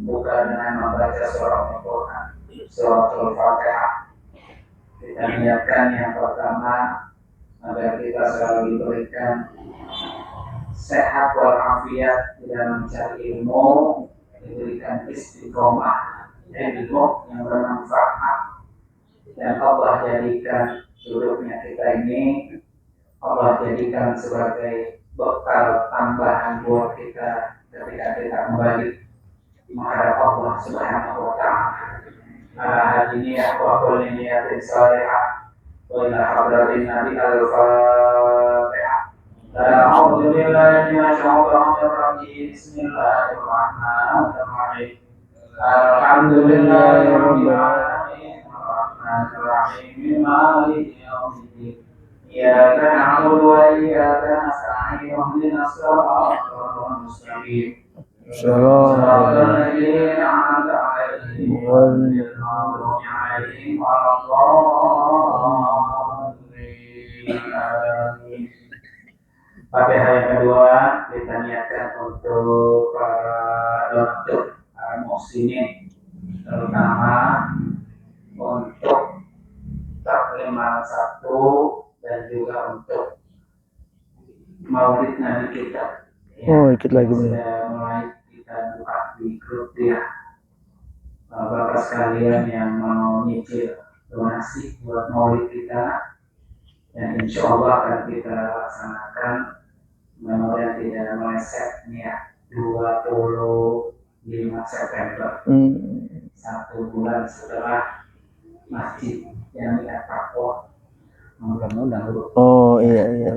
buka dengan membaca surah Al-Quran, surah Al-Fatihah. Kita niatkan yang pertama agar kita selalu diberikan sehat walafiat di dalam mencari ilmu, diberikan istiqomah, ilmu yang bermanfaat, dan Allah jadikan hidupnya kita ini, Allah jadikan sebagai bekal tambahan buat kita ketika kita kembali menghadap Allah Subhanahu wa Ta'ala. Hadiniyah wa kulli niyatin salihah wa ila hadratin Nabi al-Fatihah. A'udzu billahi minasy syaithanir rajim. Bismillahirrahmanirrahim. Alhamdulillahi rabbil alamin. Arrahmanir rahim. Maliki yaumiddin. Iyyaka na'budu wa iyyaka nasta'in. Ihdinas siratal mustaqim. صراط الذين أنعمت عليهم غير المغضوب عليهم ولا الضالين. Fatihah yang kedua kita niatkan untuk para dokter, para muslimin, terutama untuk taklim malam Sabtu dan juga untuk Maulid Nabi kita. Oh, ikut lagi sudah mulai kita buka di grup ya. Bapak sekalian yang mau nyicil donasi buat Maulid kita, yang insya Allah akan kita laksanakan, mudah-mudahan tidak meleset nih ya, 25 September, 1 bulan setelah masjid yang di Ataqwa. Mudah-mudahan. Oh iya.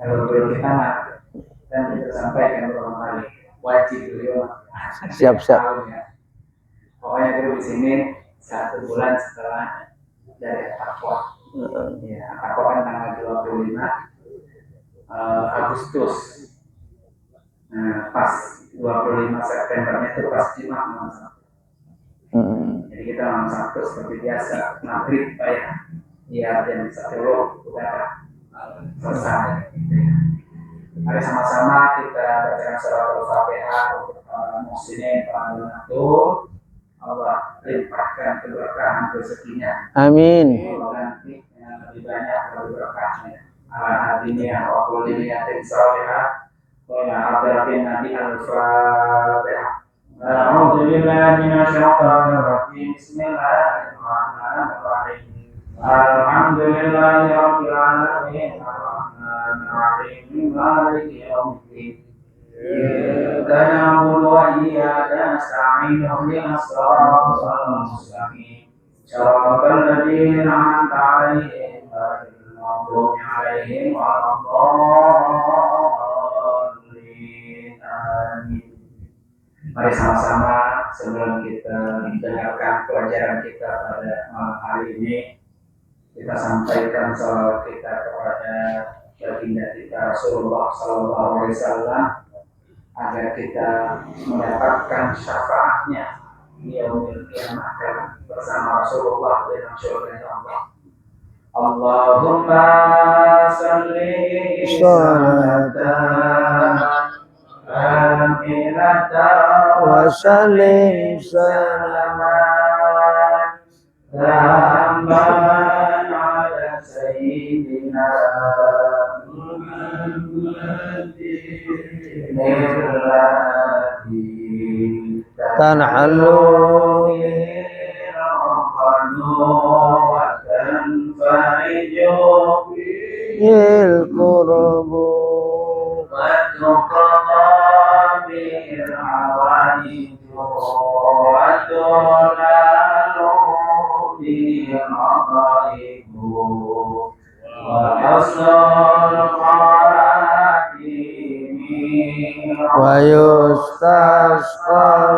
Kalau belum kita dan kita sampaikan beberapa kali wajib beliau siap. Ya. Pokoknya dulu di sini 1 bulan setelah dari Ataqwa. Ya, Ataqwa kan tanggal 25 Agustus. Nah, pas 25 Septembernya itu pas Jumat malam Sabtu. Jadi kita malam Sabtu seperti biasa maghrib ya jam 10 udah selesai. Mari sama-sama kita bacakan surah Al-Fatihah untuk para muslimin, para donatur. Allah limpahkan keberkahan rezekinya. Amin. Ganti yang lebih banyak berkahnya. Hadiniyah wa kulli niyatin salihah wa ila hadratin Nabi al-Fatihah. A'udzu billahi minasy syaithanir rajim. Bismillahirrahmanirrahim. Alhamdulillahi rabbil alamin. Ar-Rahmanir-Rahim. Maliki yaumiddin. Iyyaka na'budu wa iyyaka nasta'in. Ihdinas siratal mustaqim. Shiratal ladzina an'amta 'alaihim ghairil maghdubi 'alaihim waladdallin. Amin. Mari sama-sama sebelum kita mendengarkan pelajaran kita pada malam hari ini, kita sampaikan salawat kita kepada baginda kita Rasulullah SAW agar kita mendapatkan syafaatnya di yaumil qiyamah bersama Rasulullah dalam surga Allah. Allahumma salli salatan kamilatan wa sallim salaman tamman ala sayyidina Muhammadin nirlati tanhalu wa tanfariju il qurbu wa tuqabil awaidu wa tulalu bi'adaibu wa hasnul khatimi wa yustasqal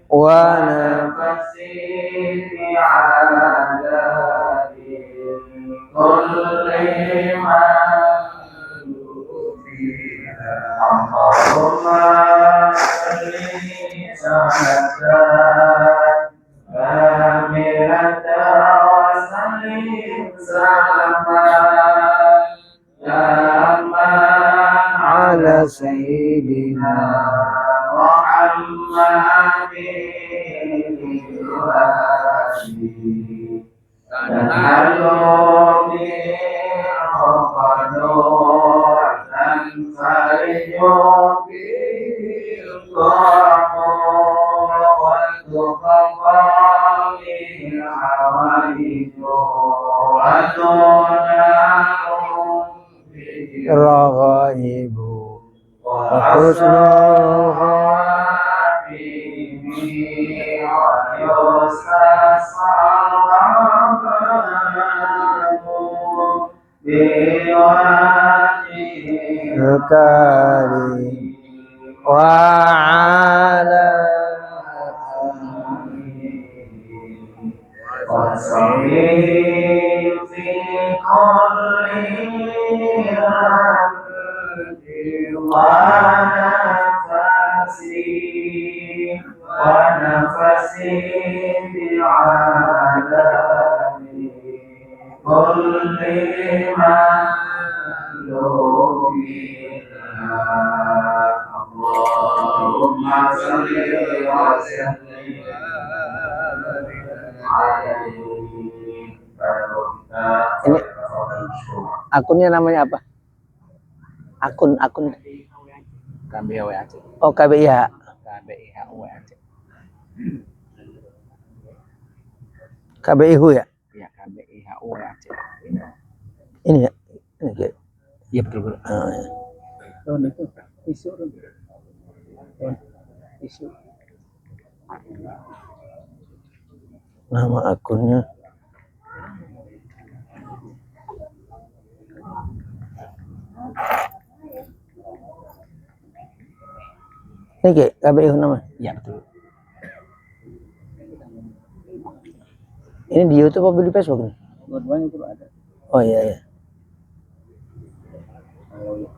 wa nafsi سيدنا محمد تنهل منه قدورة تنفرج به الكرم وتقضى به الحوائج وتنال به الرغائب وحسن الخاتم ويستصعب بوجه الكريم وعلى وصلي في كل همد ونفسي بعالم كل مخلوق اللهم صل وسلم Ini akunnya namanya apa? Akun KBWAC. oh KBIH. KBIHWAC. KBIHU ya? Ya, KBIHWAC. Ini ya? Ini kayak. Iya betul betul. Oh, ya. Itu isu. Isu. Nama akunnya. Ini kayak KBIHU nama. Iya betul. Ini di YouTube apa di Facebook nih? Dua-duanya itu ada. Oh iya ya.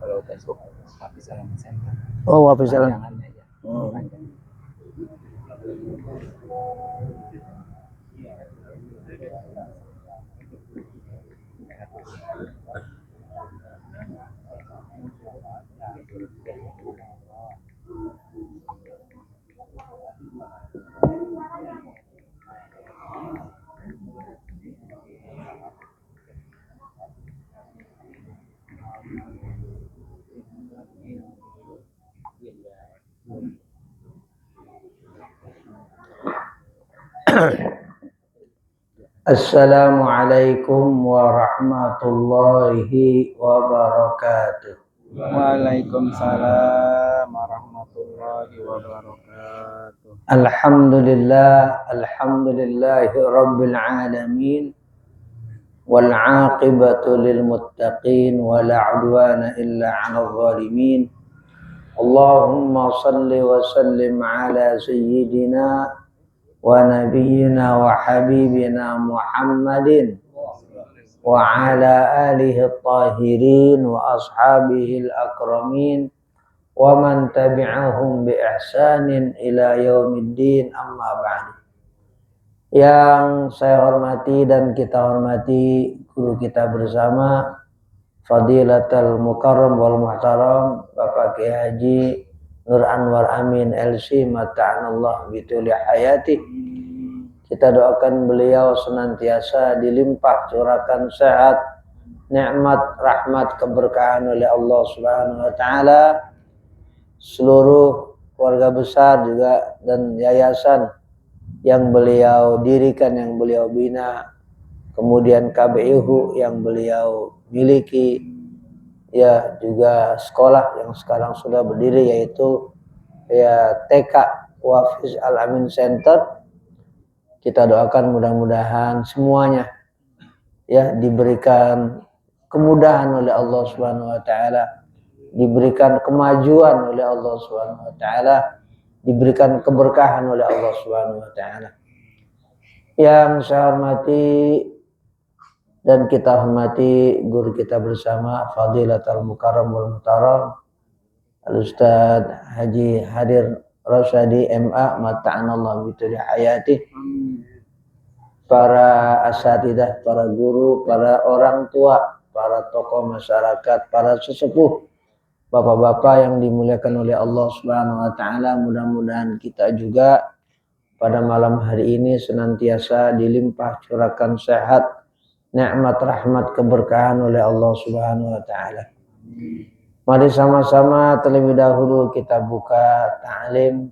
Kalau Facebook Hafiz Alamin Center. Oh Hafiz Alamin. Panjangannya ya. Oh. Panjang. Assalamualaikum warahmatullahi wabarakatuh. Waalaikumsalam warahmatullahi wabarakatuh. Alhamdulillahi rabbil alamin wal aqibatu lil muttaqin wa la udwana illa 'alal zalimin. Allahumma salli wa sallim ala sayyidina wa nabiyyina wa habibina Muhammadin wa ala alihi at-tahirin wa ashabihi al-akramin wa man tabi'ahum bi ihsanin ila yaumiddin, amma ba'du. Yang saya hormati dan kita hormati guru kita bersama Fadilatul Mukarram wal Muhtaram Bapak Kiai Haji Nur Anwar Amin LC mata'anallah bituli hayati. Kita doakan beliau senantiasa dilimpah curahkan sehat, nikmat, rahmat, keberkahan oleh Allah Subhanahu wa taala. Seluruh keluarga besar juga dan yayasan yang beliau dirikan, yang beliau bina, kemudian KBIHU yang beliau miliki, ya juga sekolah yang sekarang sudah berdiri yaitu ya TK Hafiz Alamin Center. Kita doakan mudah-mudahan semuanya ya diberikan kemudahan oleh Allah Subhanahu wa taala, diberikan kemajuan oleh Allah Subhanahu wa taala, diberikan keberkahan oleh Allah Subhanahu wa taala. Yang saya hormati dan kita hormati guru kita bersama Fadilatul Mukarram wal Muhtaram Al-Ustaz Haji Hadir Rasyadi MA mata'anallah bituli hayati, para asatidah, para guru, para orang tua, para tokoh masyarakat, para sesepuh bapak-bapak yang dimuliakan oleh Allah Subhanahu wa taala, mudah-mudahan kita juga pada malam hari ini senantiasa dilimpah curahkan sehat, nikmat, rahmat, keberkahan oleh Allah Subhanahu wa taala. Mari sama-sama terlebih dahulu kita buka ta'lim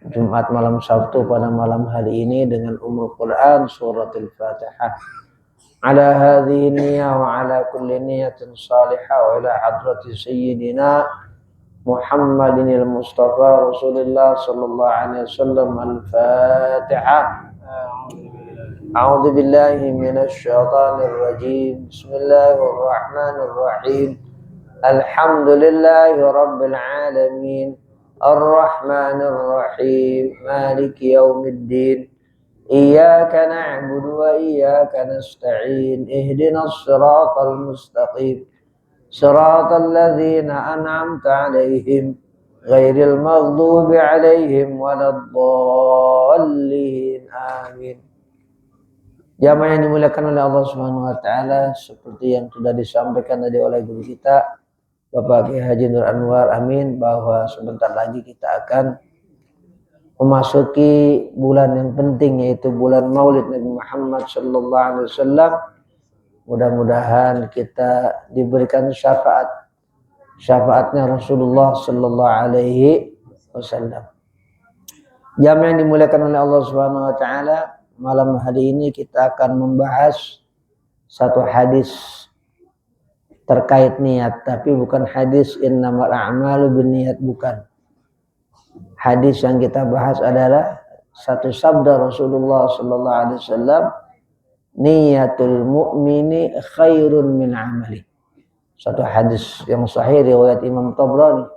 Jumat malam Sabtu pada malam hari ini dengan Ummul Quran suratul Fatihah. Ala hadhihi niyyah wa ala kulli niyyatin salihah wa ila hadrati sayyidina Muhammadin al-Mustafa Rasulullah sallallahu alaihi wasallam al-Fatihah. A'udzu billahi minasy syaithanir rajim. Bismillahirrahmanirrahim. Alhamdulillahi rabbil alamin. Ar-Rahmanir Rahim. Maliki yaumiddin. Iyyaka na'budu wa iyyaka nasta'in. Ihdinas siratal mustaqim. Siratal ladzina an'amta 'alaihim ghairil maghdubi 'alaihim waladdallin. Amin. Jamaah yang dimuliakan oleh Allah Subhanahu wa taala, seperti yang sudah disampaikan tadi oleh guru kita Bapak Kiai Haji Nur Anwar Amin, bahwa sebentar lagi kita akan memasuki bulan yang penting, yaitu bulan Maulid Nabi Muhammad sallallahu alaihi wasallam. Mudah-mudahan kita diberikan syafaatnya Rasulullah sallallahu alaihi wasallam. Jamaah yang dimuliakan oleh Allah Subhanahu wa taala, malam hari ini kita akan membahas satu hadis terkait niat, tapi bukan hadis innamal a'malu binniyat, bukan. Hadis yang kita bahas adalah satu sabda Rasulullah sallallahu alaihi wasallam, niyatul mu'mini khairun min amali. Satu hadis yang sahih riwayat Imam Tabrani.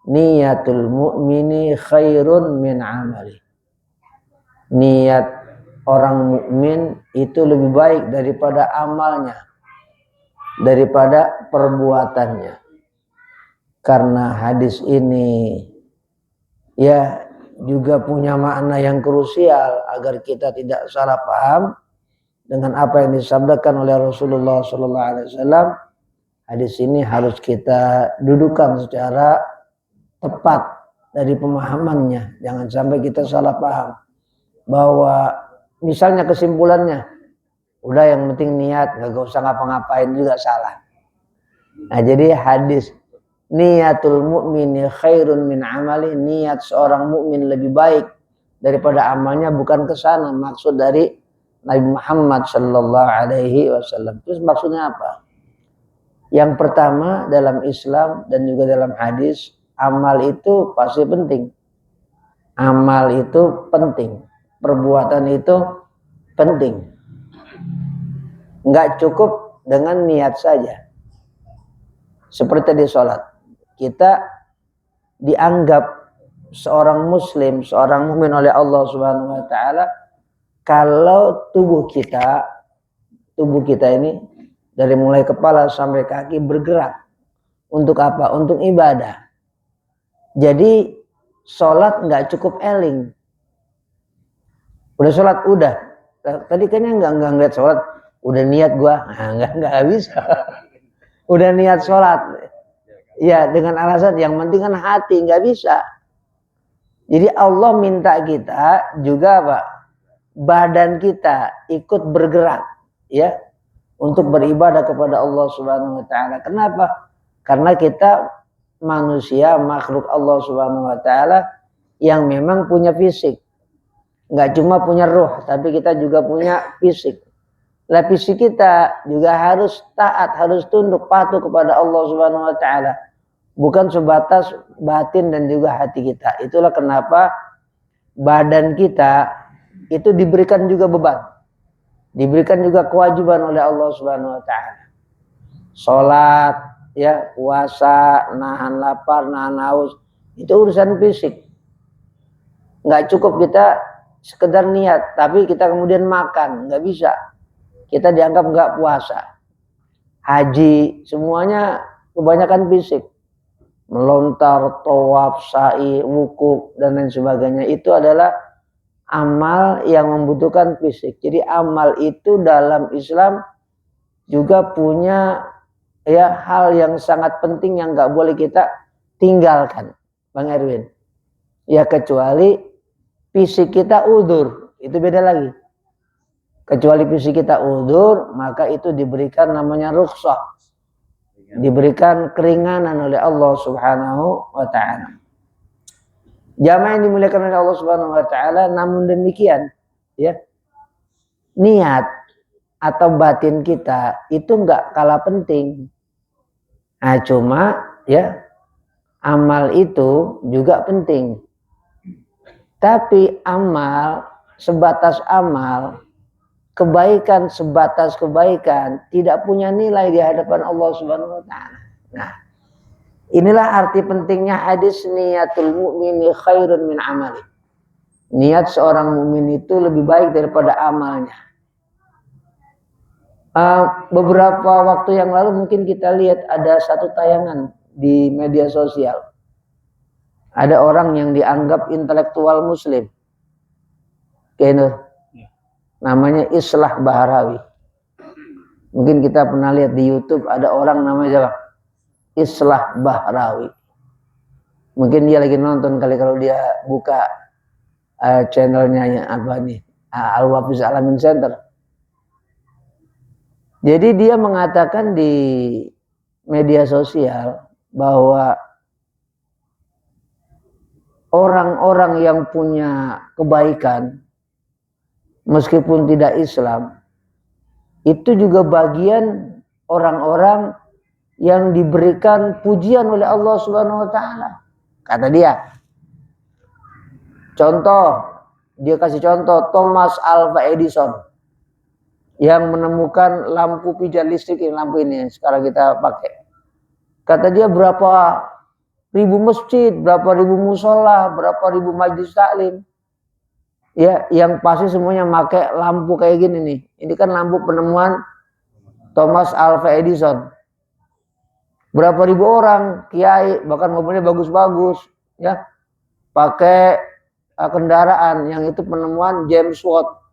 Niyatul mu'mini khairun min amali. Niat orang mukmin itu lebih baik daripada amalnya, daripada perbuatannya. Karena hadis ini ya juga punya makna yang krusial agar kita tidak salah paham dengan apa yang disabdakan oleh Rasulullah sallallahu alaihi wasallam. Hadis ini harus kita dudukan secara tepat dari pemahamannya. Jangan sampai kita salah paham bahwa misalnya kesimpulannya, udah yang penting niat, gak usah ngapa-ngapain juga salah. Nah, jadi hadis niyatul mu'mini khairun min amali, niat seorang mukmin lebih baik daripada amalnya, bukan kesana maksud dari Nabi Muhammad sallallahu alaihi wasallam. Terus maksudnya apa? Yang pertama, dalam Islam dan juga dalam hadis, amal itu pasti penting. Amal itu penting. Perbuatan itu penting. Enggak cukup dengan niat saja. Seperti di sholat, kita dianggap seorang muslim, seorang mukmin oleh Allah Subhanahu wa taala kalau tubuh kita ini dari mulai kepala sampai kaki bergerak. Untuk apa? Untuk ibadah. Jadi sholat enggak cukup eling. Udah sholat, udah. Tadi kayaknya enggak ngeliat sholat. Udah niat gua, enggak bisa. Udah niat sholat, ya dengan alasan yang penting kan hati, enggak bisa. Jadi Allah minta kita juga apa? Badan kita ikut bergerak, ya, untuk beribadah kepada Allah Subhanahu wa taala. Kenapa? Karena kita manusia, makhluk Allah Subhanahu wa taala yang memang punya fisik. Enggak cuma punya ruh, tapi kita juga punya fisik. Lah fisik kita juga harus taat, harus tunduk patuh kepada Allah Subhanahu wa taala. Bukan sebatas batin dan juga hati kita. Itulah kenapa badan kita itu diberikan juga beban. Diberikan juga kewajiban oleh Allah Subhanahu wa taala. Salat, ya, puasa, nahan lapar, nahan haus, itu urusan fisik. Enggak cukup kita sekedar niat, tapi kita kemudian makan, enggak bisa. Kita dianggap enggak puasa. Haji, semuanya kebanyakan fisik. Melontar, tawaf, sa'i, wukuf, dan lain sebagainya. Itu adalah amal yang membutuhkan fisik. Jadi amal itu dalam Islam juga punya ya hal yang sangat penting yang nggak boleh kita tinggalkan, Bang Erwin. Ya kecuali fisik kita udzur, itu beda lagi. Kecuali fisik kita udzur, maka itu diberikan namanya rukhsah. Diberikan keringanan oleh Allah Subhanahu wa taala. Jamaah yang dimuliakan oleh Allah Subhanahu wa taala, namun demikian, ya. Niat atau batin kita itu enggak kalah penting. Nah, cuma ya amal itu juga penting. Tapi amal sebatas amal, kebaikan sebatas kebaikan tidak punya nilai di hadapan Allah Subhanahu wa taala. Nah, inilah arti pentingnya hadis niyatul mu'mini khairun min amali. Niat seorang mukmin itu lebih baik daripada amalnya. Beberapa waktu yang lalu mungkin kita lihat ada satu tayangan di media sosial. Ada orang yang dianggap intelektual muslim. Kayaknya namanya Islah Bahrawi. Mungkin kita pernah lihat di YouTube ada orang namanya siapa? Islah Bahrawi. Mungkin dia lagi nonton kali kalau dia buka channelnya apa nih? Al-Wafiz Alamin Center. Jadi dia mengatakan di media sosial bahwa orang-orang yang punya kebaikan meskipun tidak Islam itu juga bagian orang-orang yang diberikan pujian oleh Allah Subhanahu wa taala. Kata dia. Contoh, dia kasih contoh Thomas Alva Edison yang menemukan lampu pijat listrik, lampu ini sekarang kita pakai. Kata dia berapa ribu masjid, berapa ribu musola, berapa ribu majlis taklim. Ya, yang pasti semuanya pakai lampu kayak gini nih. Ini kan lampu penemuan Thomas Alva Edison. Berapa ribu orang, kiai, bahkan mobilnya bagus-bagus, ya, pakai kendaraan yang itu penemuan James Watt.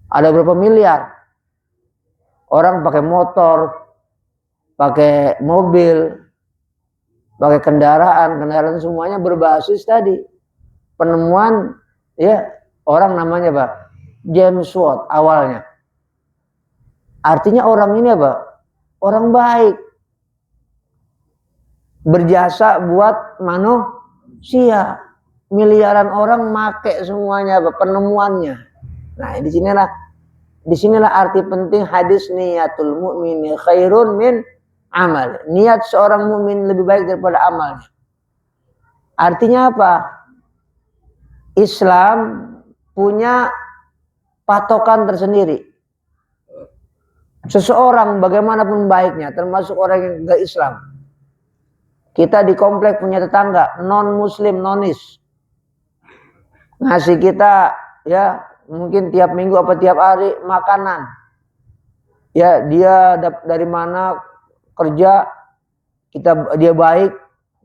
Ada berapa miliar orang pakai motor, pakai mobil, pakai kendaraan semuanya berbasis tadi penemuan, ya, orang namanya apa? James Watt awalnya. Artinya orang ini apa? Orang baik, berjasa buat manusia. Miliaran orang make semuanya apa? Penemuannya. Nah, disinilah arti penting hadis niyatul mu'mini khairun min amal. Niat seorang mukmin lebih baik daripada amalnya. Artinya apa? Islam punya patokan tersendiri. Seseorang bagaimanapun baiknya, termasuk orang yang enggak Islam. Kita di komplek punya tetangga non muslim, nonis. Ngasih kita, ya, mungkin tiap minggu apa tiap hari makanan. Ya, dia dari mana kerja, dia baik,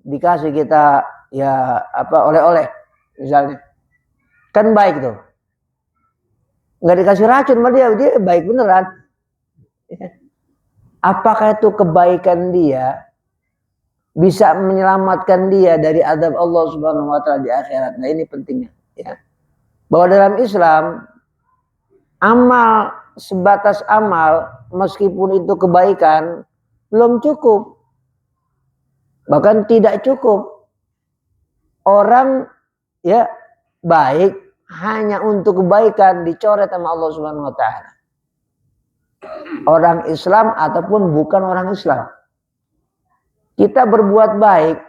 dikasih kita ya apa oleh-oleh misalnya. Kan baik tuh. Nggak dikasih racun sama dia baik beneran. Apakah itu kebaikan dia bisa menyelamatkan dia dari azab Allah Subhanahu wa taala di akhirat? Nah, ini pentingnya, ya. Bahwa dalam Islam amal sebatas amal meskipun itu kebaikan belum cukup. Bahkan tidak cukup. Orang, ya, baik hanya untuk kebaikan dicoret sama Allah Subhanahu wa taala. Orang Islam ataupun bukan orang Islam. Kita berbuat baik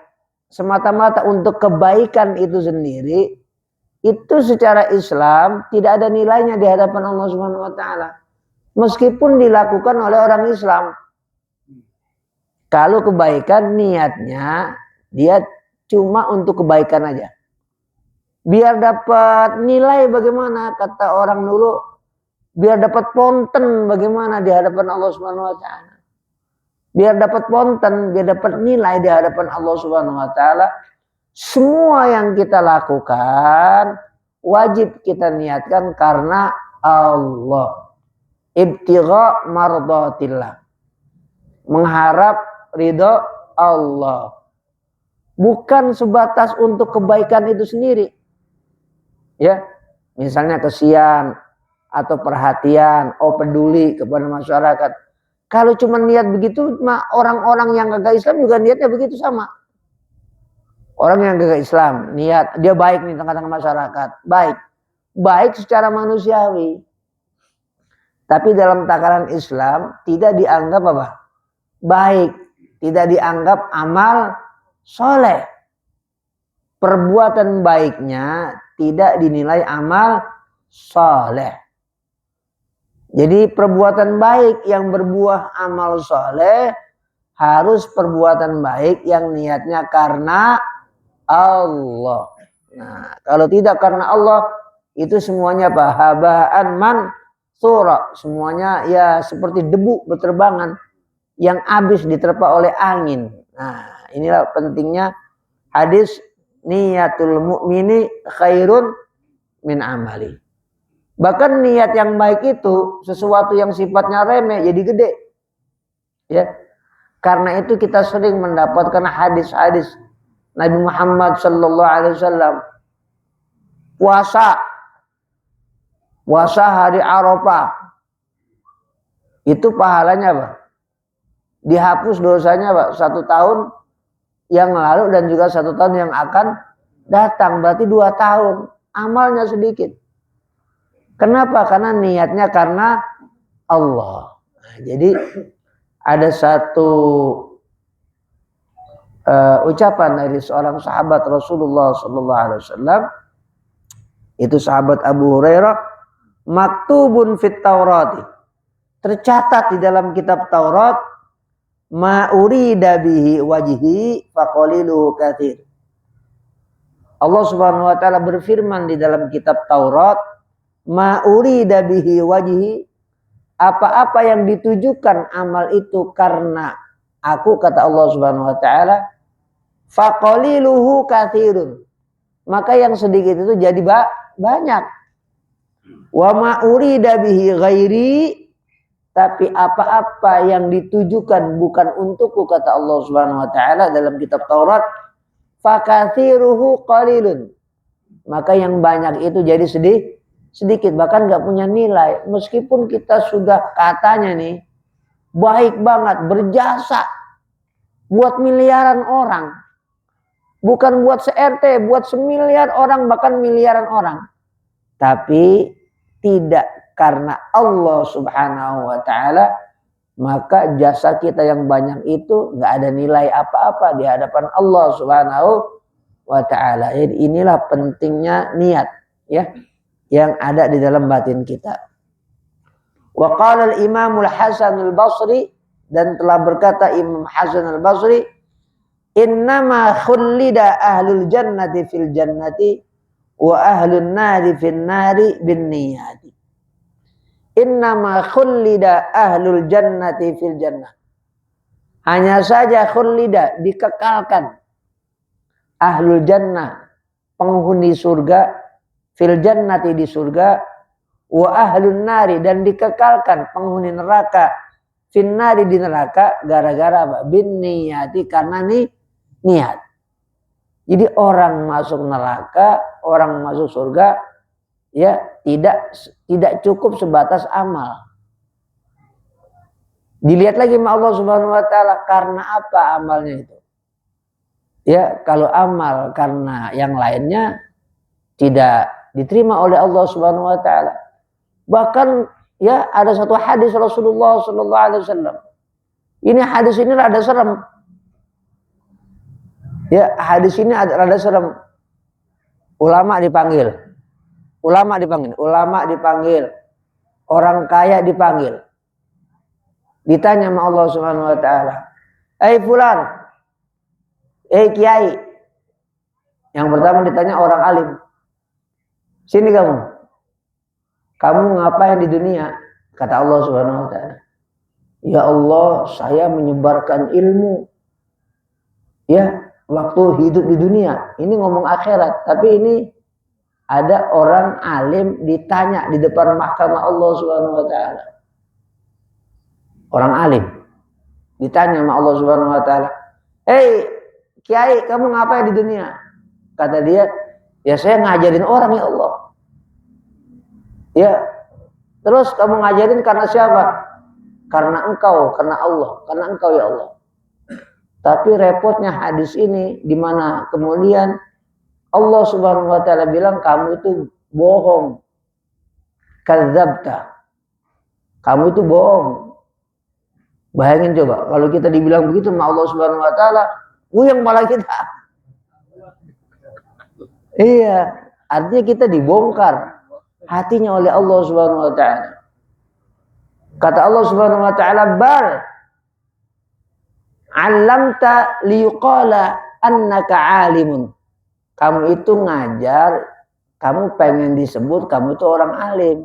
semata-mata untuk kebaikan itu sendiri, itu secara Islam tidak ada nilainya di hadapan Allah Subhanahu wa taala. Meskipun dilakukan oleh orang Islam. Kalau kebaikan niatnya dia cuma untuk kebaikan aja. Biar dapat nilai bagaimana kata orang dulu, biar dapat ponten bagaimana di hadapan Allah Subhanahu wa taala. Biar dapat ponten, biar dapat nilai di hadapan Allah Subhanahu wa taala. Semua yang kita lakukan wajib kita niatkan karena Allah. Ibtigha mardatillah. mengharap ridho Allah. Bukan sebatas untuk kebaikan itu sendiri. Ya, misalnya kesian atau perhatian, peduli kepada masyarakat. Kalau cuma niat begitu, orang-orang yang gak Islam juga niatnya begitu sama. Orang yang gak Islam, niat dia baik nih tengah-tengah masyarakat, baik secara manusiawi. Tapi dalam takaran Islam tidak dianggap apa? Baik, tidak dianggap amal soleh. Perbuatan baiknya tidak dinilai amal soleh. Jadi perbuatan baik yang berbuah amal soleh harus perbuatan baik yang niatnya karena Allah. Nah, kalau tidak karena Allah, itu semuanya habaan mansura. Semuanya ya seperti debu berterbangan yang habis diterpa oleh angin. Nah, inilah pentingnya hadis niyatul mu'mini khairun min amali. Bahkan niat yang baik itu sesuatu yang sifatnya remeh jadi gede. Ya. Karena itu kita sering mendapatkan hadis-hadis Nabi Muhammad sallallahu alaihi wasallam puasa hari Arafah. Itu pahalanya apa? Dihapus dosanya Pak 1 tahun yang lalu dan juga 1 tahun yang akan datang, berarti 2 tahun. Amalnya sedikit. Kenapa? Karena niatnya karena Allah. Nah, jadi ada satu ucapan dari seorang sahabat Rasulullah SAW, itu sahabat Abu Hurairah, maktubun fit Taurati, tercatat di dalam kitab Taurat, ma urida bihi wajhi faqalilu katsir. Allah Subhanahu wa taala berfirman di dalam kitab Taurat, ma urida bihi wajhi, apa-apa yang ditujukan amal itu karena aku, kata Allah Subhanahu wa taala, faqaliluhu katsirun, maka yang sedikit itu jadi banyak. Wa ma urida bihi ghairi, tapi apa-apa yang ditujukan bukan untukku, kata Allah Subhanahu wa taala dalam kitab Taurat, fakatsiruhu qalilun, maka yang banyak itu jadi sedikit, bahkan gak punya nilai. Meskipun kita sudah katanya nih baik banget, berjasa buat miliaran orang, bukan buat se-RT, buat semiliar orang, bahkan miliaran orang, tapi tidak karena Allah Subhanahu wa taala, maka jasa kita yang banyak itu gak ada nilai apa-apa di hadapan Allah Subhanahu wa taala. Inilah pentingnya niat, ya, yang ada di dalam batin kita. Wa qala al-Imam al-Hasan al-Basri, dan telah berkata Imam Hasan al-Basri, innama khullida ahlul jannati fil jannati wa ahlun nari fil nari bin niyati. Innama khullida ahlul jannati fil jannah, hanya saja khullida, dikekalkan, ahlul jannah, penghuni surga, fil jannati, di surga, wa ahlun nari, dan dikekalkan penghuni neraka, fil nari, di neraka, gara-gara apa? Bin niyati, karena niat. Jadi orang masuk neraka, orang masuk surga, ya tidak cukup sebatas amal. Dilihat lagi sama Allah Subhanahu wa taala, karena apa amalnya itu. Ya, kalau amal karena yang lainnya tidak diterima oleh Allah Subhanahu wa taala. Bahkan ya ada satu hadis Rasulullah sallallahu alaihi wasallam. Ini hadis ini rada serem. Ya, hadis ini rada serem. Ulama dipanggil, orang kaya dipanggil. Ditanya sama Allah Subhanahu wa taala, fulan, kiai. Yang pertama ditanya orang alim. Sini kamu ngapain di dunia? Kata Allah Subhanahu wa taala, ya Allah, saya menyebarkan ilmu. Ya, waktu hidup di dunia. Ini ngomong akhirat, tapi ini ada orang alim ditanya di depan mahkamah Allah Subhanahu wa taala. Orang alim Ditanya sama Allah Subhanahu wa taala, "Hei, Kiai, kamu ngapain di dunia?" Kata dia, "Ya saya ngajarin orang ya Allah." Ya. Terus kamu ngajarin karena siapa? Karena engkau, karena Allah, karena engkau ya Allah. Tapi repotnya hadis ini di mana kemudian Allah Subhanahu wa taala bilang kamu itu bohong. Kadzabta. Kamu itu bohong. Bayangin coba kalau kita dibilang begitu sama Allah Subhanahu wa taala, yang malah kita. Iya, artinya kita dibongkar hatinya oleh Allah Subhanahu wa taala. Kata Allah Subhanahu wa taala, "Bal 'allamta liyuqala annaka 'alimun." Kamu itu ngajar, kamu pengen disebut kamu itu orang alim.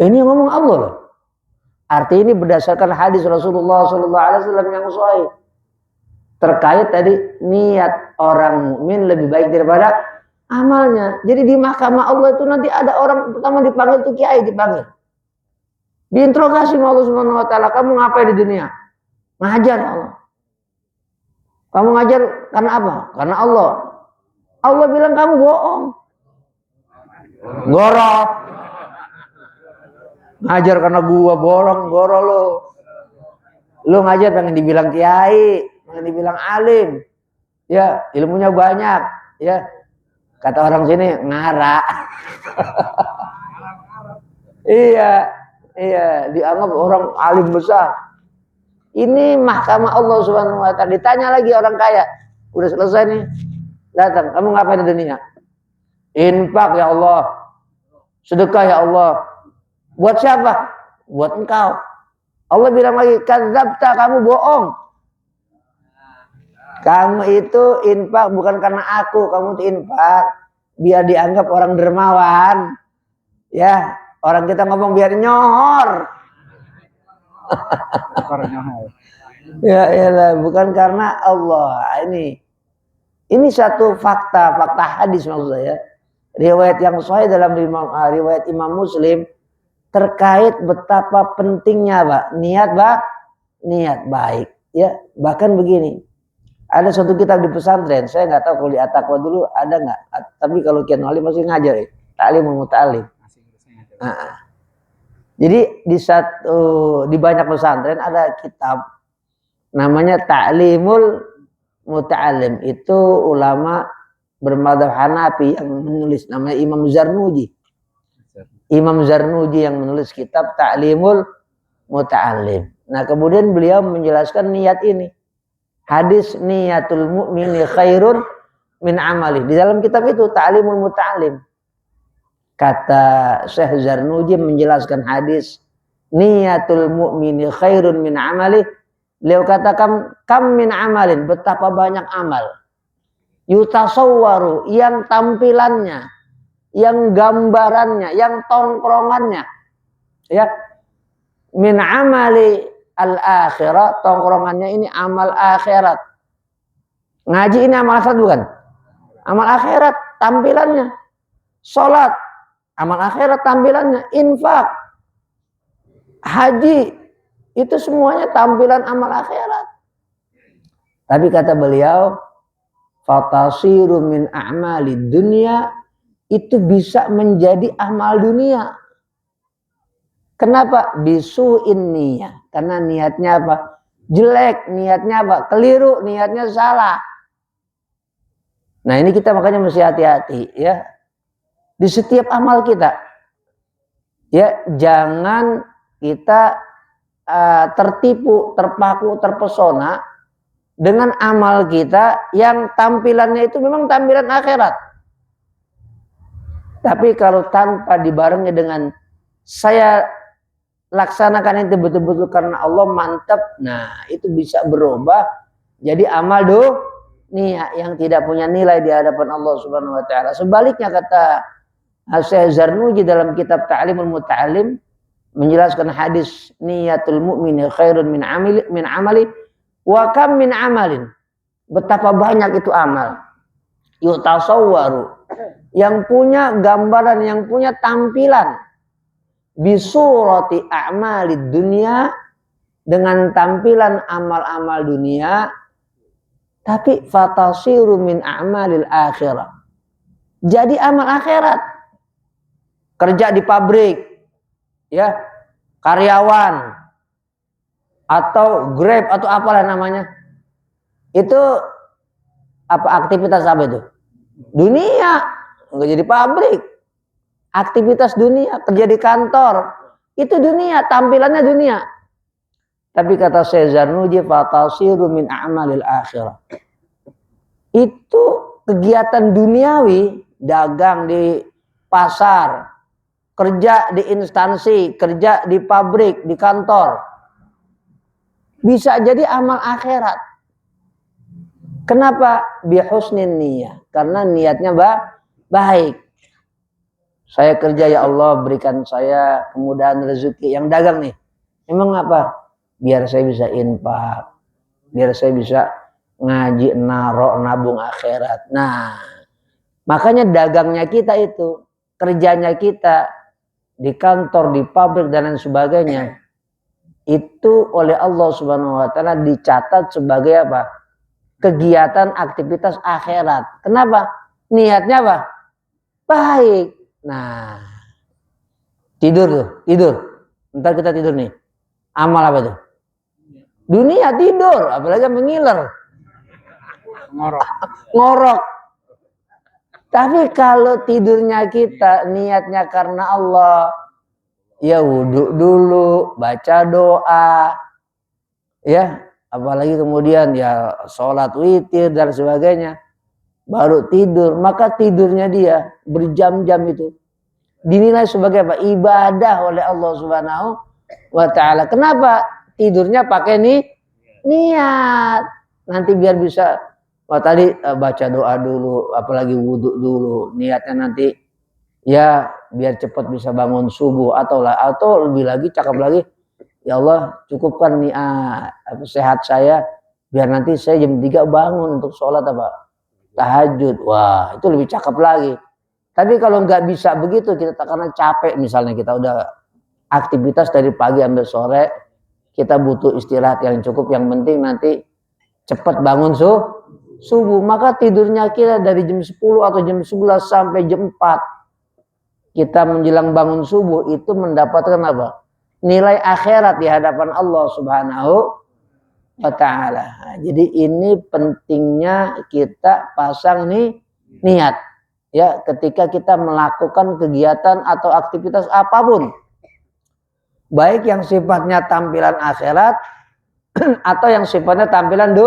Ini ngomong Allah loh. Arti ini berdasarkan hadis Rasulullah SAW yang sahih. Terkait tadi niat orang mukmin lebih baik daripada amalnya. Jadi di mahkamah Allah itu nanti ada orang pertama dipanggil tuh kiai dipanggil. Diinterogasi sama Allah Subhanahu wa taala, "Kamu ngapain di dunia?" "Ngajar Allah." "Kamu ngajar karena apa?" "Karena Allah." Allah bilang kamu bohong. Gorok. Ngajar karena gua borong, goro lo. Lu ngajar pengen dibilang kiai, pengen dibilang alim. Ya, ilmunya banyak, ya. Kata orang sini ngara. Iya, dianggap orang alim besar. Ini mahkamah Allah Subhanahu wa taala. Ditanya lagi orang kaya. Udah selesai nih. Datang, "Kamu ngapain di dunia?" "Infak ya Allah." "Sedekah ya Allah." "Buat siapa?" "Buat engkau." Allah bilang lagi, "Kadzabta, kamu bohong. Kamu itu infak bukan karena aku, kamu itu infak biar dianggap orang dermawan." Ya, orang kita ngomong biar nyohor. Ya, bukan karena Allah. Ini satu fakta hadis maksud saya. Riwayat yang sahih dalam riwayat Imam Muslim terkait betapa pentingnya niat baik. Ya, bahkan begini. Ada suatu kitab di pesantren, saya nggak tahu kalau di At-Taqwa dulu ada nggak. Tapi kalau Kiai Alim masih ngajar ya, ta'limul muta'allim. Jadi di banyak pesantren ada kitab namanya Ta'limul Muta'allim. Itu ulama bermadzhab Hanafi yang menulis, namanya Imam Zarnuji. Imam Zarnuji yang menulis kitab Ta'limul Muta'allim. Nah, kemudian beliau menjelaskan niat ini. Hadis niyatul mu'mini khairun min amali. Di dalam kitab itu Ta'limul Muta'allim. Kata Syekh Zarnuji menjelaskan hadis niyatul mu'mini khairun min amali. Beliau katakan kam min amalin, betapa banyak amal. Yutasawwaru, yang tampilannya, yang gambarannya, yang tongkrongannya. Ya. Min amali al-akhirat, tongkrongannya ini amal akhirat. Ngaji ini amal akhirat bukan? Amal akhirat tampilannya. Salat, amal akhirat tampilannya. Infak, haji, itu semuanya tampilan amal akhirat. Tapi kata beliau, fatasiru min a'mali dunia, itu bisa menjadi amal dunia. Kenapa? Bisu'in niyah. Karena niatnya apa? Jelek, niatnya apa? Keliru, niatnya salah. Nah, ini kita makanya mesti hati-hati ya. Di setiap amal kita. Ya, jangan kita tertipu, terpaku, terpesona dengan amal kita yang tampilannya itu memang tampilan akhirat. Tapi kalau tanpa dibarengi dengan saya laksanakan itu betul-betul karena Allah, mantap. Nah, itu bisa berubah jadi amal dunia yang tidak punya nilai di hadapan Allah Subhanahu wa taala. Sebaliknya kata Syekh Zarnuji dalam kitab Ta'limul Muta'allim menjelaskan hadis niyatul mu'mini khairun min amali wa kam min amalin. Betapa banyak itu amal. Yutasawwaru, yang punya gambaran, yang punya tampilan bisurati a'malid dunia, dengan tampilan amal-amal dunia, tapi fatasiru min a'malil akhirah. Jadi amal akhirat. Kerja di pabrik, ya, karyawan, atau Grab atau apalah namanya. Itu apa aktivitas apa itu? Dunia, nggak jadi pabrik. Aktivitas dunia, kerja di kantor, itu dunia, tampilannya dunia. Tapi kata Syekh Zarnuji, fatasiru min a'malil akhirah. Itu kegiatan duniawi, dagang di pasar, kerja di instansi, kerja di pabrik, di kantor, bisa jadi amal akhirat. Kenapa? Bihusnin niyah. Karena niatnya baik. Saya kerja, ya Allah berikan saya kemudahan rezeki. Yang dagang nih, emang apa? Biar saya bisa infak, biar saya bisa ngaji, nabung akhirat. Nah, makanya dagangnya kita itu, kerjanya kita di kantor, di pabrik dan lain sebagainya, itu oleh Allah Subhanahu wa taala dicatat sebagai apa? Kegiatan aktivitas akhirat. Kenapa? Niatnya apa? Baik. Nah, tidur. Ntar kita tidur nih. Amal apa tuh? Dunia, tidur, apalagi mengiler. Ngorok. Tapi kalau tidurnya kita niatnya karena Allah, ya wudhu dulu, baca doa, ya, apalagi kemudian ya sholat witir dan sebagainya, baru tidur. Maka tidurnya dia berjam-jam itu dinilai sebagai apa? Ibadah oleh Allah Subhanahu wa taala. Kenapa? Tidurnya pakai niat. Nanti biar bisa tadi baca doa dulu, apalagi wudhu dulu. Niatnya nanti ya biar cepat bisa bangun subuh, atau lebih lagi cakep lagi, ya Allah cukupkan sehat saya biar nanti saya jam 3 bangun untuk sholat tahajud. Wah, itu lebih cakep lagi. Tapi kalau nggak bisa begitu, kita karena capek, misalnya kita udah aktivitas dari pagi sampai sore, kita butuh istirahat yang cukup, yang penting nanti cepat bangun subuh, maka tidurnya kita dari jam 10 atau jam 11 sampai jam 4 kita menjelang bangun subuh, itu mendapatkan apa? Nilai akhirat di hadapan Allah Subhanahu wa taala. Jadi ini pentingnya kita pasang niat, ya, ketika kita melakukan kegiatan atau aktivitas apapun, baik yang sifatnya tampilan akhirat atau yang sifatnya tampilan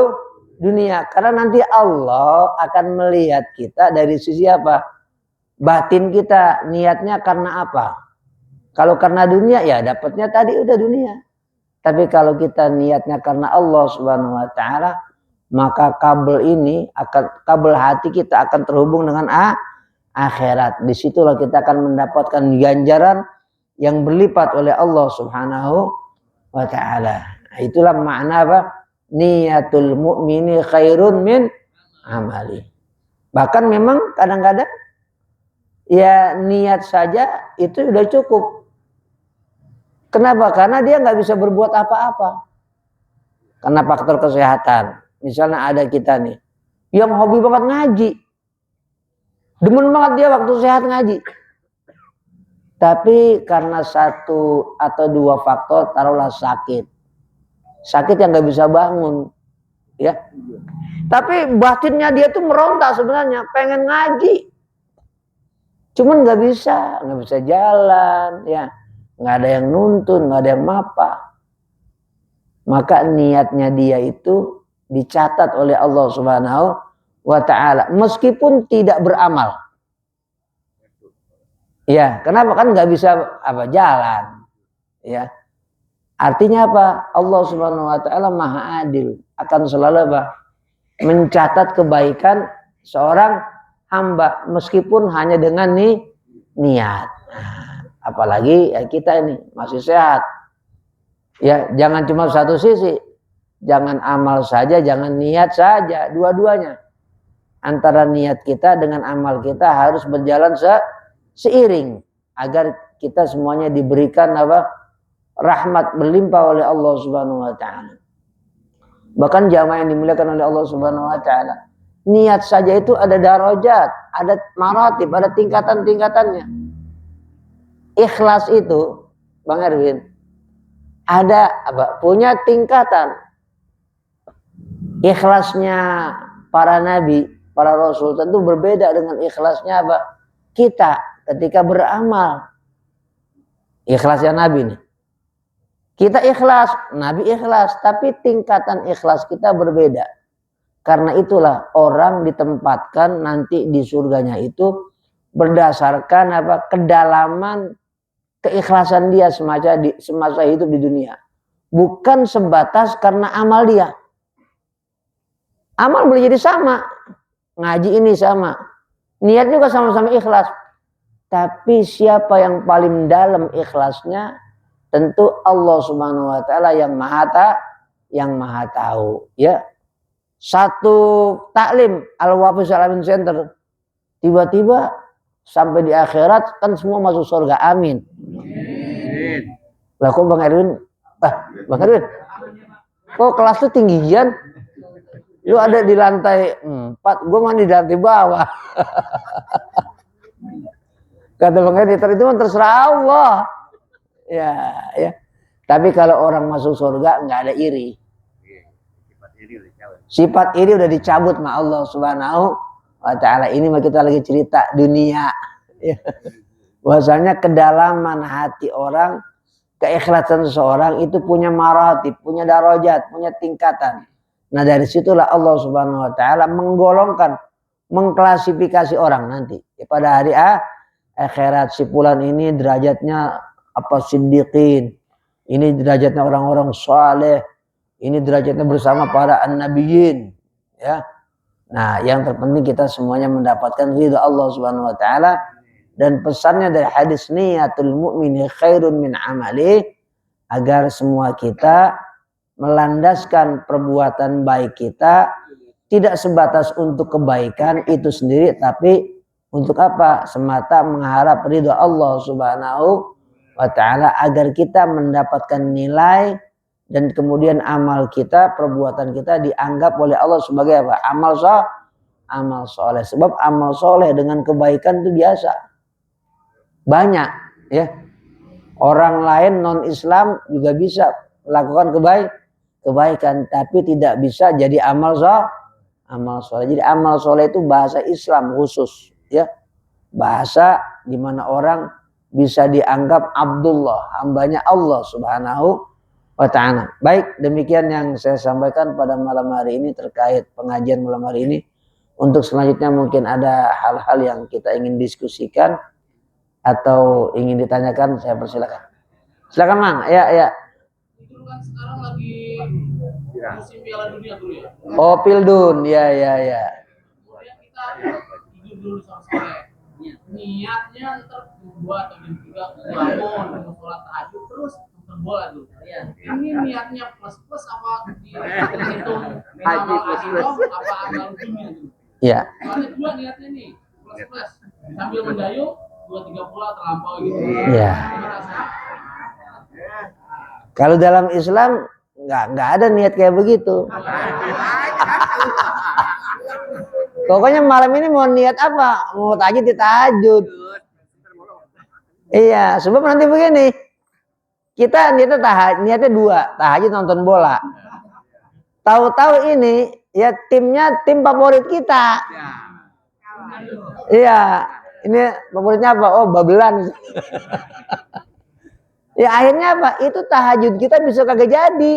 dunia. Karena nanti Allah akan melihat kita dari sisi apa? Batin kita, niatnya karena apa? Kalau karena dunia, ya dapatnya tadi udah dunia. Tapi kalau kita niatnya karena Allah Subhanahu wa taala, maka kabel hati kita akan terhubung dengan akhirat. Disitulah kita akan mendapatkan ganjaran yang berlipat oleh Allah Subhanahu wa taala. Itulah makna apa? Niyatul mu'mini khairun min amali. Bahkan memang kadang-kadang ya niat saja itu sudah cukup. Kenapa? Karena dia nggak bisa berbuat apa-apa. Karena faktor kesehatan. Misalnya ada kita nih yang hobi banget ngaji, demen banget dia waktu sehat ngaji. Tapi karena 1 atau 2 faktor, taruhlah sakit yang nggak bisa bangun, ya. Tapi batinnya dia tuh meronta sebenarnya, pengen ngaji, cuman nggak bisa jalan, ya. Nggak ada yang nuntun, nggak ada yang mapa. Maka niatnya dia itu dicatat oleh Allah Subhanahu wa taala meskipun tidak beramal. Ya, kenapa? Kan nggak bisa jalan. Ya. Artinya apa? Allah Subhanahu wa taala Maha Adil, akan selalu mencatat kebaikan seorang hamba meskipun hanya dengan niat. Apalagi ya kita ini masih sehat. Ya, jangan cuma satu sisi. Jangan amal saja, jangan niat saja, dua-duanya. Antara niat kita dengan amal kita harus berjalan seiring agar kita semuanya diberikan rahmat berlimpah oleh Allah Subhanahu wa taala. Bahkan jamaah yang dimuliakan oleh Allah Subhanahu wa taala, niat saja itu ada darajat, ada maratib, ada tingkatan-tingkatannya. Ikhlas itu, Bang Erwin, ada punya tingkatan. Ikhlasnya para nabi, para rasul tentu berbeda dengan ikhlasnya kita ketika beramal. Ikhlasnya nabi nih. Kita ikhlas, nabi ikhlas, tapi tingkatan ikhlas kita berbeda. Karena itulah orang ditempatkan nanti di surganya itu berdasarkan kedalaman keikhlasan dia semasa hidup di dunia. Bukan sebatas karena amal dia. Amal boleh jadi sama. Ngaji ini sama. Niat juga sama-sama ikhlas. Tapi siapa yang paling dalam ikhlasnya? Tentu Allah Subhanahu wa taala yang maha tahu, ya. Satu taklim Al-Wafis Alamin Center tiba-tiba sampai di akhirat kan semua masuk surga. Amin. Lah kok Bang Erwin? Bang Erwin. Kok kelas tuh tinggian? Lu ada di lantai 4, gue mandi di lantai bawah. Kata Bang Editor itu terserah Allah. Ya. Tapi kalau orang masuk surga nggak ada iri. Sifat iri udah dicabut sama Allah Subhanahu wa taala. Ini mah kita lagi cerita dunia. Bahwasanya kedalaman hati orang, keikhlasan seseorang itu punya maratib, punya darajat, punya tingkatan. Nah dari situlah Allah Subhanahu wa taala menggolongkan, mengklasifikasi orang nanti. Pada hari akhirat si fulan ini derajatnya siddiqin. Ini derajatnya orang-orang saleh. Ini derajatnya bersama para an-nabiyyin, ya. Nah, yang terpenting kita semuanya mendapatkan ridha Allah Subhanahu wa taala, dan pesannya dari hadis niyatul mu'mini khairun min amali, agar semua kita melandaskan perbuatan baik kita tidak sebatas untuk kebaikan itu sendiri, tapi untuk apa? Semata mengharap ridha Allah Subhanahu wa taala, agar kita mendapatkan nilai dan kemudian amal kita, perbuatan kita dianggap oleh Allah sebagai apa? Amal soleh. Sebab amal soleh dengan kebaikan itu biasa. Banyak, ya. Orang lain non Islam juga bisa melakukan kebaikan, tapi tidak bisa jadi amal soleh. Jadi amal soleh itu bahasa Islam khusus, ya. Bahasa di mana orang bisa dianggap Abdullah, hambanya Allah Subhanahu wa ta'ala. Baik, demikian yang saya sampaikan pada malam hari ini terkait pengajian malam hari ini. Untuk selanjutnya mungkin ada hal-hal yang kita ingin diskusikan atau ingin ditanyakan, saya persilakan. Silakan Mang. Ya. Itu kan sekarang lagi musim Piala Dunia dulu ya. Oh, Pildun. Ya. Kemudian kita tidur dulu sore. Niatnya ntar 2 atau jam 3 bangun, mau sholat tahajud terus nonton bola dulu. Ini niatnya plus apa dihitung amal akhirah apa amal dunia dulu? Ya. Soalnya 2 niatnya nih plus sambil mendayung 2-3 bola terlampau gitu. Ya. Kalau dalam Islam nggak ada niat kayak begitu. Pokoknya malam ini mau niat apa? Mau tahajud di tahajud. Iya, sebab nanti begini. Kita niatnya 2, tahajud nonton bola. Tahu-tahu ini ya timnya tim favorit kita. Iya, ini favoritnya apa? Oh, Babelan. Ya akhirnya apa? Itu tahajud kita bisa kagak jadi.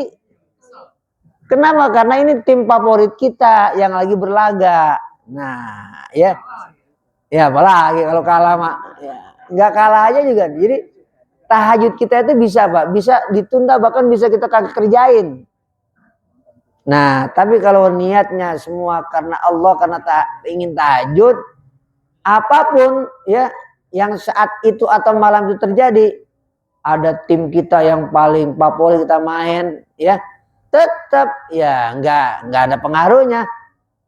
Kenapa? Karena ini tim favorit kita yang lagi berlaga. Nah, ya apalagi kalau kalah mak, ya, nggak kalah aja juga. Jadi tahajud kita itu bisa Pak, bisa ditunda, bahkan bisa kita kagak kerjain. Nah, tapi kalau niatnya semua karena Allah, karena ingin tahajud, apapun ya yang saat itu atau malam itu terjadi, ada tim kita yang paling favorit kita main, ya tetap ya nggak ada pengaruhnya.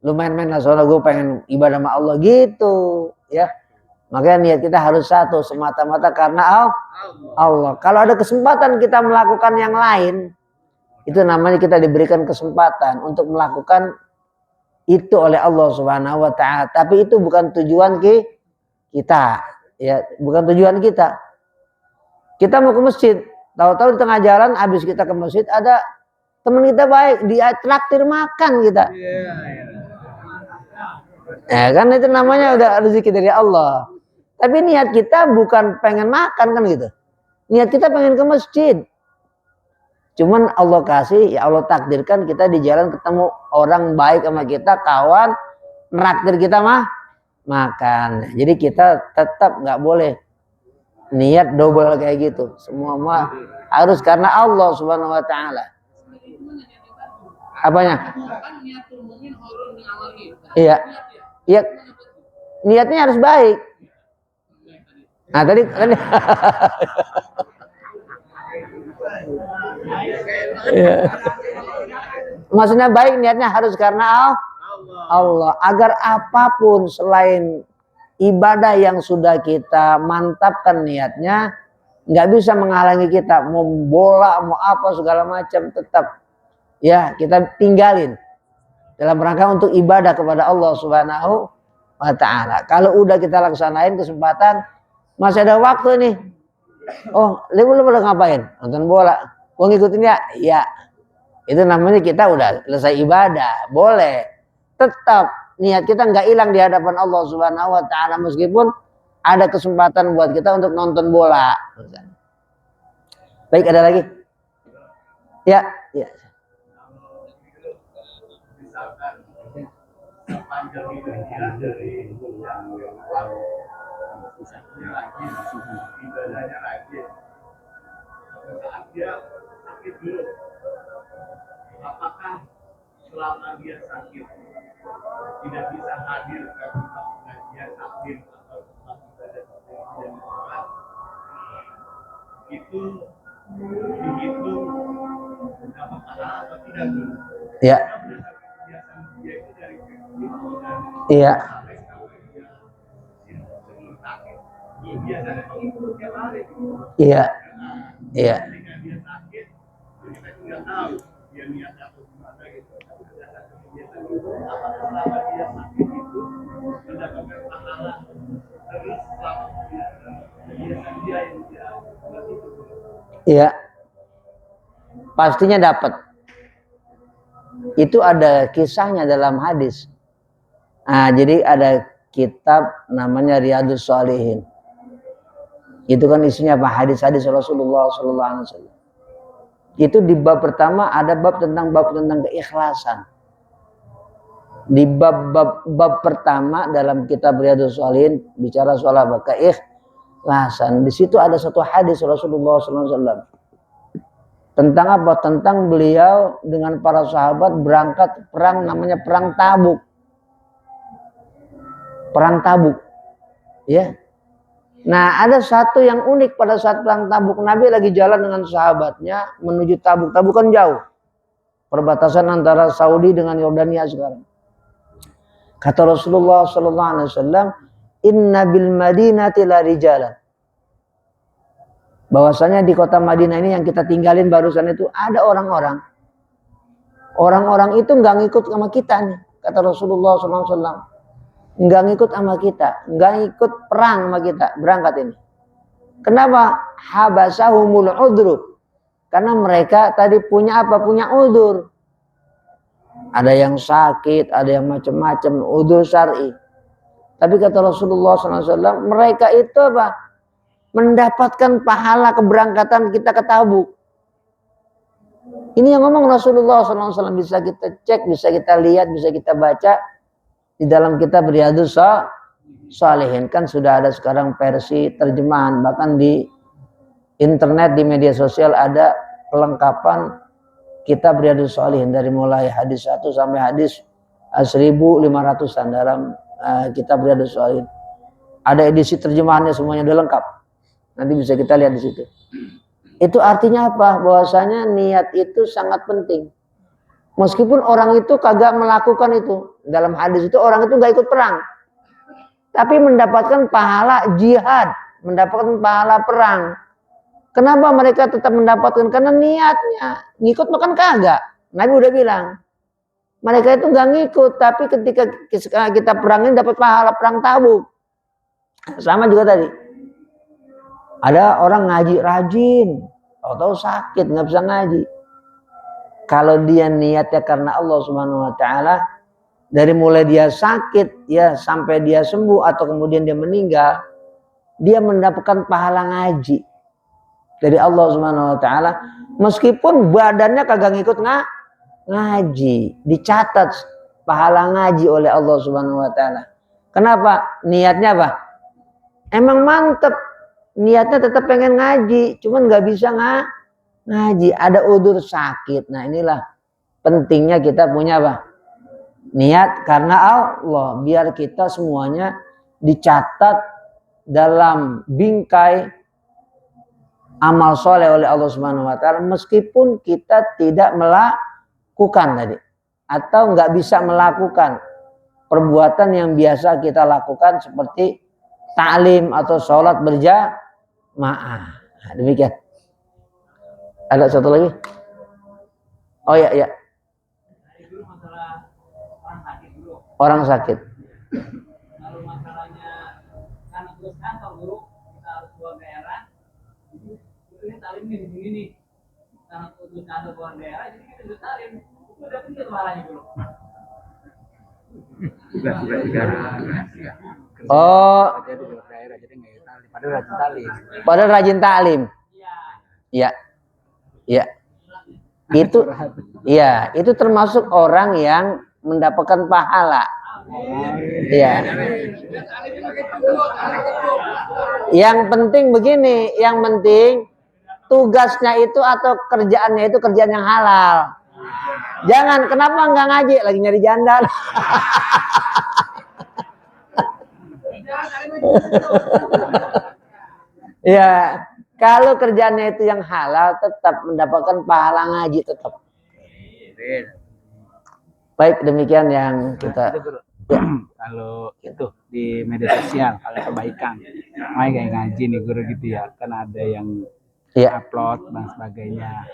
Lu main-main lah soalnya gue pengen ibadah sama Allah gitu, ya. Makanya niat kita harus satu, semata-mata karena Allah. Kalau ada kesempatan kita melakukan yang lain, itu namanya kita diberikan kesempatan untuk melakukan itu oleh Allah Subhanahu wa taala. Tapi itu bukan tujuan kita. Ya, bukan tujuan kita. Kita mau ke masjid, tahu-tahu di tengah jalan habis kita ke masjid ada teman kita baik, dia traktir makan kita. Ya kan itu namanya udah rezeki dari Allah. Tapi niat kita bukan pengen makan kan gitu. Niat kita pengen ke masjid. Cuman Allah kasih, ya Allah takdirkan kita di jalan ketemu orang baik sama kita, kawan, neraktir kita makan. Jadi kita tetap nggak boleh niat double kayak gitu. Semua harus karena Allah Subhanahu wa taala. Apanya? Iya. Iya. Niatnya harus baik. Nah tadi maksudnya baik, niatnya harus karena Allah. Agar apapun selain ibadah yang sudah kita mantapkan niatnya, nggak bisa menghalangi kita. Mau bola, mau apa segala macam, tetap ya kita tinggalin dalam rangka untuk ibadah kepada Allah Subhanahu wa taala. Kalau udah kita laksanain kesempatan, masih ada waktu nih. Oh, lu pada ngapain? Nonton bola. Gua ngikutin ya? Ya. Itu namanya kita udah selesai ibadah. Boleh. Tetap niat kita nggak hilang di hadapan Allah Subhanahu wa taala meskipun ada kesempatan buat kita untuk nonton bola. Baik, ada lagi? Ya, ya. Apakah selama dia sakit tidak bisa hadir ke tempat pengajian taklim atau tempat ibadah yang sholat, itu dihitung dapat pahala atau tidak? Ya. Iya. Iya. Iya. Iya. Pastinya dapat. Itu ada kisahnya dalam hadis. Nah, jadi ada kitab namanya Riyadhus Shalihin. Itu kan isinya apa? Hadis-hadis Rasulullah SAW. Itu di bab pertama ada bab tentang keikhlasan. Di bab pertama dalam kitab Riyadhus Shalihin bicara soal apa? Keikhlasan. Di situ ada satu hadis Rasulullah SAW. Tentang apa? Tentang beliau dengan para sahabat berangkat perang namanya perang Tabuk. Perang Tabuk. Ya. Nah, ada satu yang unik pada saat perang Tabuk. Nabi lagi jalan dengan sahabatnya menuju Tabuk. Tabuk kan jauh. Perbatasan antara Saudi dengan Yordania sekarang. Kata Rasulullah SAW, "Inna bil Madinati la rijalan." Bahwasanya di kota Madinah ini yang kita tinggalin barusan itu ada orang-orang. Orang-orang itu nggak ngikut sama kita nih, kata Rasulullah SAW. Nggak ngikut sama kita, nggak ikut perang sama kita, berangkat ini. Kenapa? Habasahumul udru. Karena mereka tadi punya apa? Punya udur. Ada yang sakit, ada yang macam-macam, udur syar'i. Tapi kata Rasulullah SAW, mereka itu apa? Mendapatkan pahala keberangkatan kita ke Tabuk. Ini yang ngomong Rasulullah SAW, bisa kita cek, bisa kita lihat, bisa kita baca di dalam kitab Riyadhus Shalihin. Kan sudah ada sekarang versi terjemahan, bahkan di internet, di media sosial ada kelengkapan kitab Riyadhus Shalihin dari mulai hadis 1 sampai hadis 1500-an dalam kitab Riyadhus Shalihin. Ada edisi terjemahannya, semuanya udah lengkap. Nanti bisa kita lihat di situ. Itu artinya apa? Bahwasanya niat itu sangat penting. Meskipun orang itu kagak melakukan itu. Dalam hadis itu orang itu nggak ikut perang. tapi mendapatkan pahala jihad, mendapatkan pahala perang. Kenapa mereka tetap mendapatkan? Karena niatnya. Ngikut makan kagak. Nabi udah bilang. Mereka itu nggak ngikut, tapi ketika kita perang ini dapat pahala perang Tabuk. Sama juga tadi. Ada orang ngaji rajin, tahu sakit nggak bisa ngaji. Kalau dia niatnya karena Allah Subhanahu Wa Taala, dari mulai dia sakit ya sampai dia sembuh atau kemudian dia meninggal, dia mendapatkan pahala ngaji dari Allah Subhanahu Wa Taala, meskipun badannya kagak ngikut ngaji, dicatat pahala ngaji oleh Allah Subhanahu Wa Taala. Kenapa? Niatnya apa? Emang mantep, niatnya tetap pengen ngaji, cuman nggak bisa ngaji, ada udzur sakit. Nah inilah pentingnya kita punya apa? Niat karena Allah, biar kita semuanya dicatat dalam bingkai amal soleh oleh Allah Subhanahu Wa Taala, meskipun kita tidak melakukan tadi atau nggak bisa melakukan perbuatan yang biasa kita lakukan seperti ta'lim atau sholat berjamaah. Nah, demikian. Ada satu lagi? Oh ya ya. Orang sakit. Kalau masalahnya karena terus kantor guru, kita harus keluar daerah. Ini talim nih di sini nih. Karena terus kantor keluar daerah, jadi kita bisa talim. Itu udah punya kemarin guru. Oh, Jadi di luar daerah jadi nggak tali. Padahal rajin tali. padahal rajin taklim. Iya. Ya. Itu ya, itu termasuk orang yang mendapatkan pahala. Ya. Yang penting begini, yang penting tugasnya itu atau kerjaannya itu kerjaan yang halal. Jangan, kenapa nggak ngaji? Lagi nyari janda. Ya, kalau kerjaannya itu yang halal tetap mendapatkan pahala ngaji tetap. Baik, demikian yang kita. Kalau itu di media sosial, kalau kebaikan, kayak ngaji nih guru gitu ya, kan ada yang Ya. upload dan sebagainya.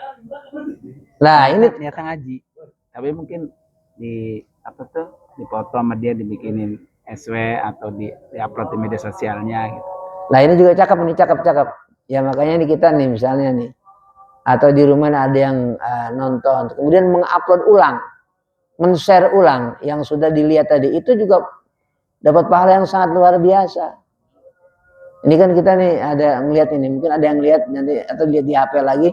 Nah, ini Ternyata ngaji, tapi mungkin di apa tuh dipoto sama dia dibikinin SW atau di upload di media sosialnya gitu. Nah ini juga cakep. Ya makanya ini kita nih misalnya nih, atau di rumah ada yang nonton, kemudian mengupload ulang, men-share ulang yang sudah dilihat tadi, itu juga dapat pahala yang sangat luar biasa. Ini kan kita nih ada ngelihat ini, mungkin ada yang lihat nanti atau lihat di HP lagi,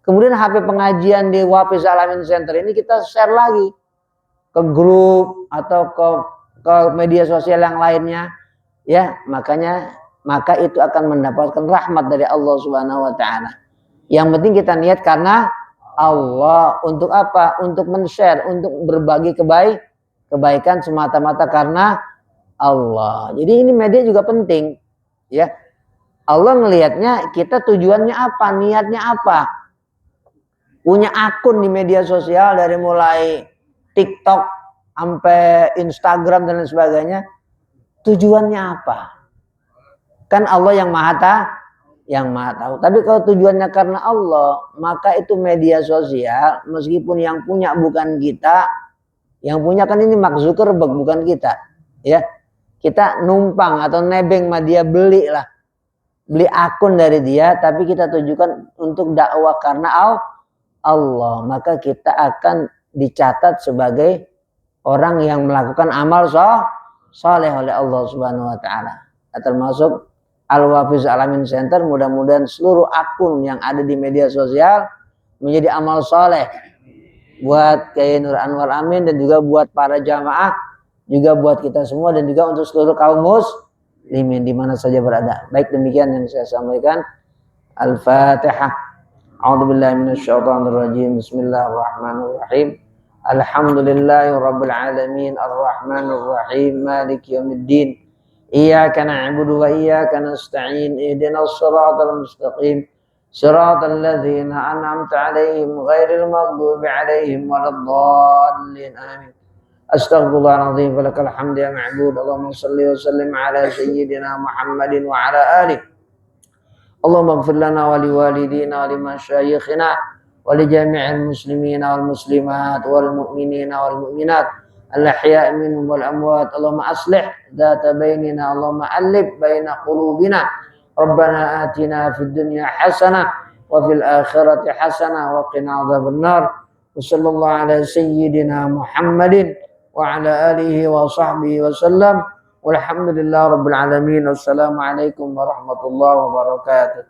kemudian HP pengajian di Wafiz Alamin Center ini kita share lagi ke grup atau ke media sosial yang lainnya, ya maka itu akan mendapatkan rahmat dari Allah Subhanahu Wa Taala. Yang penting kita niat karena Allah. Untuk apa? Untuk men-share, untuk berbagi kebaikan semata-mata karena Allah. Jadi ini media juga penting, ya. Allah ngelihatnya kita tujuannya apa, niatnya apa. Punya akun di media sosial dari mulai TikTok sampai Instagram dan lain sebagainya, tujuannya apa? Kan Allah yang maha tahu. Tapi kalau tujuannya karena Allah, maka itu media sosial, meskipun yang punya bukan kita, yang punya kan ini Mark Zuckerberg bukan kita, ya. Kita numpang atau nebeng sama dia, beli akun dari dia, tapi kita tujukan untuk dakwah karena Allah, maka kita akan dicatat sebagai orang yang melakukan amal soleh oleh Allah Subhanahu Wa Taala. Termasuk Al-Wafiz Alamin Center, mudah-mudahan seluruh akun yang ada di media sosial menjadi amal soleh buat Kiai Nur Anwar Amin dan juga buat para jamaah, juga buat kita semua dan juga untuk seluruh kaum muslimin di mana saja berada. Baik, demikian yang saya sampaikan. Al-Fatihah. A'udzubillahi minasyaitonirrajim. Bismillahirrahmanirrahim. Alhamdulillahirabbil alamin arrahmanirrahim maliki yaumiddin. Iyyaka na'budu wa iyyaka nasta'in ihdinas siratal mustaqim siratal ladzina an'amta 'alaihim ghairil maghdubi 'alaihim waladdallin amin. Astaghfirullahaladzim. Walakal hamdu ya ma'bud. Allahumma salli wa sallim ala sayyidina Muhammadin wa ala alihi. Allahumma ighfir lana wa liwalidina wa limasyayikhina wa li jami'il muslimina wal muslimat wal mu'minina wal mu'minat al-ahya'i minhum wal amwat. Allahumma aslih dhata bainina. Allahumma alif baina qulubina. Rabbana atina fid dunya hasanah wa fil akhirati hasanah wa qina adzabannar. Wa sallallahu ala sayyidina Muhammadin wa ala alihi wa sahbihi wa sallam. Walhamdulillah rabbil alamin. Wassalamualaikum warahmatullahi wabarakatuh.